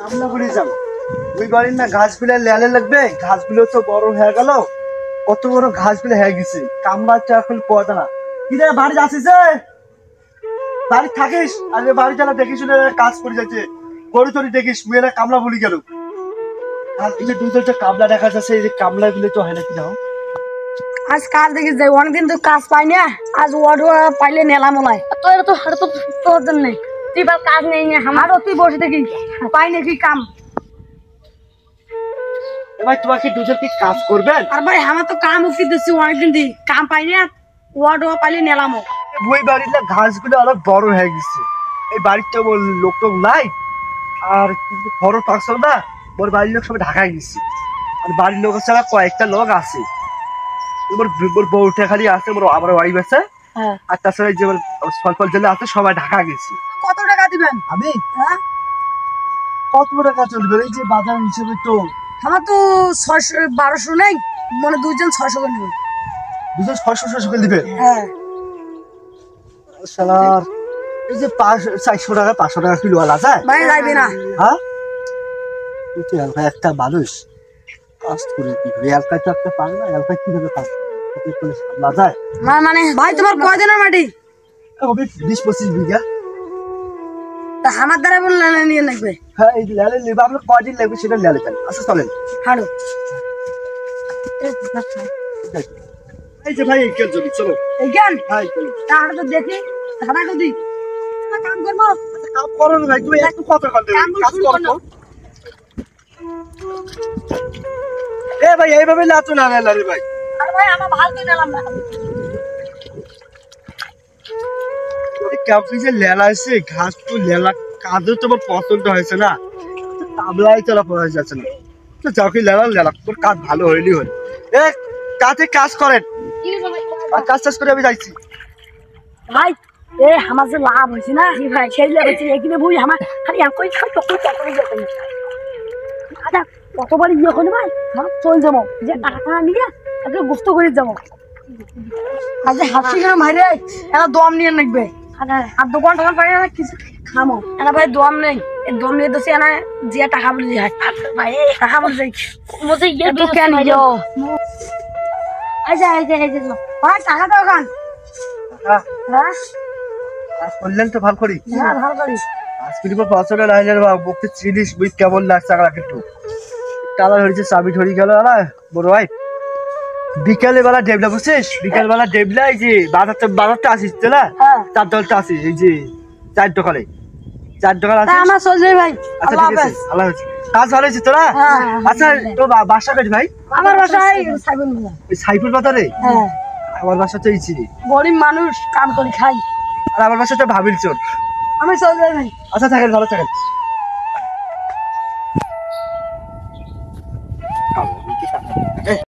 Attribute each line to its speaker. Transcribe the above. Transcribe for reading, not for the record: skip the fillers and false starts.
Speaker 1: আমরা বলে যাবো ওই বাড়ির না ঘাসগুলো লেলে লাগবে, ঘাসগুলো তো বড় হয়ে গেল, কত বড় ঘাসগুলো হয়ে গেছে, কামড়াচ্ছে এখন পড়ে না। কি রে বাড়ি যাচ্ছিস বাড়ি থাকিস? আরে বাড়ি যারা দেখিস কাজ করে যাচ্ছে, গরু তরি দেখিস মেয়েরা কামলা বলি গেল। আর এই যে দুটো কামলা দেখা যাচ্ছে, এই যে কামলা গুলো তো হয় না কি যাও
Speaker 2: আজ কাজ দেখিস যাই অনেকদিন তো কাজ পাই না, আজ ওয়ার্ড পাইলে নেলাম ওলাই তোর তো হাড় তো তোর জন্য তুই বা কাজ নেই না আমারও তুই বসে দেখি পাই নাকি কাম।
Speaker 1: ভাই তোমাকে দুজন কি কাজ করবেন?
Speaker 2: আর ভাই আমার তো কাম উঠে দিচ্ছি অনেকদিন দি কাম পাই না, ওয়ার্ড পাইলে নেলাম।
Speaker 1: ওই বাড়ির না ঘাসগুলো অনেক বড় হয়ে গেছে, এই বাড়িটা লোক টোক নাই, আর কিন্তু খরচ পাকছিল না, ওর বাড়ির লোক সবাই ঢাকায় গেছে, আর বাড়ির লোক ছাড়া কয়েকটা লোক আছে, ওর বউটা খালি আছে, আমার ওয়াইফ আছে, আর তাছাড়া যে ফল জেলে আছে সবাই ঢাকা গেছে।
Speaker 2: কত টাকা দিবেন?
Speaker 1: আমি কত টাকা চলবে এই যে বাজার হিসেবে? তো
Speaker 2: আমার তো 600-1200 নেই, মানে দুজন 600 করে নেবেন।
Speaker 1: দুজন 600 করে দিবে?
Speaker 2: হ্যাঁ
Speaker 1: শালার এই যে 400 টাকা 500 টাকা কিলো আলা যায়
Speaker 2: ভাই যাইবে না।
Speaker 1: হ্যাঁ তুই হালকা একটা মানুষ কাজ করে কি করে হালকা তো একটা পান না, হালকা কিভাবে কাজ করে সামলা যায়
Speaker 2: না মানে ভাই তোমার কয়দিনের মাটি?
Speaker 1: হবে 20-25 বিঘা।
Speaker 2: তা আমার দ্বারা বললে নিয়ে লাগবে?
Speaker 1: হ্যাঁ এই লেলে নেবে, আপনার কয়দিন লাগবে সেটা লেলে চান। আচ্ছা চলেন
Speaker 2: হাড়ো
Speaker 1: এই যে ভাই এই জমি চলো
Speaker 2: এই জ্ঞান
Speaker 1: ভাই চলো।
Speaker 2: তাহলে তো দেখি ধারা কদি কাম করবো।
Speaker 1: কাম করো না ভাই, তুমি একটু কথা বলতে কাজ করো তো। এ ভাই এইভাবে লাচো না রে ভাই।
Speaker 2: আরে ভাই আমার ভাল তো নিলাম না।
Speaker 1: ক্যাম্পে যে লেলা আছে ঘাস তো লেলা কাজও তোমার পছন্দ হয়েছে না, তাবলাই চলা পড়া যাচ্ছে না, তো যাও কি লেলা লেলা তোর কাজ ভালো হইলি হল। এ কাজে কাজ করেন, আর কাজ টাজ করে আমি যাইছি।
Speaker 2: ভাই এ আমার যে লাভ হয়েছে না ভাই, সেই লাভ হয়েছে এখানে বই আমার খালি একই আচ্ছা কতবার ইয়ে করে ভাই চল যাবো যে টাকা নিয়ে তাকে গুস্ত করে যাবো। আচ্ছা হাসি কেন ভাই রে, এরা দম নিয়ে নাকবে আর দোকান টোকান পাই না কিছু খামো এরা ভাই দম নেই, এই দম নিয়ে দোষে এনা যে টাকা বলে যায় ভাই টাকা বলে যায় মুঝে ये तो क्या नहीं जो আচ্ছা আচ্ছা আচ্ছা ভাই টাকা দাও কান।
Speaker 1: হ্যাঁ
Speaker 2: হ্যাঁ
Speaker 1: কাজ করলেন তো ভালো করি,
Speaker 2: হ্যাঁ ভালো করিস।
Speaker 1: আজ কিন্তু পছন্দ নাই রে বাবা, বকতে চিনিস বুঝ কেমন লাগছে আগা একটু কালার হয়েছে, চাবি ধরে গেল না বড় ভাই। বিকালে বেলা ডেবলা বুঝছিস, বিকাল বেলা ডেবলা এই যে বাজারটা আসিস তো না, চার দলটা আসিস এই যে 4 দোকানে 4 দোকান আছে
Speaker 2: আমার চলছে ভাই।
Speaker 1: আচ্ছা ঠিক আছে আল্লাহ হাফেজ। কাজ ভালো হয়েছে তোরা? আচ্ছা তো বাসা কাজ ভাই?
Speaker 2: আমার বাসায় সাইবুল বাজার।
Speaker 1: ওই সাইফুল বাজারে?
Speaker 2: হ্যাঁ
Speaker 1: আমার বাসা তো এইছি,
Speaker 2: গরিব মানুষ কাম করে খাই,
Speaker 1: আর আমার বাসা তো ভাবিল চোর।
Speaker 2: আমি চলে যাই ভাই।
Speaker 1: আচ্ছা থাকেন ভালো থাকেন।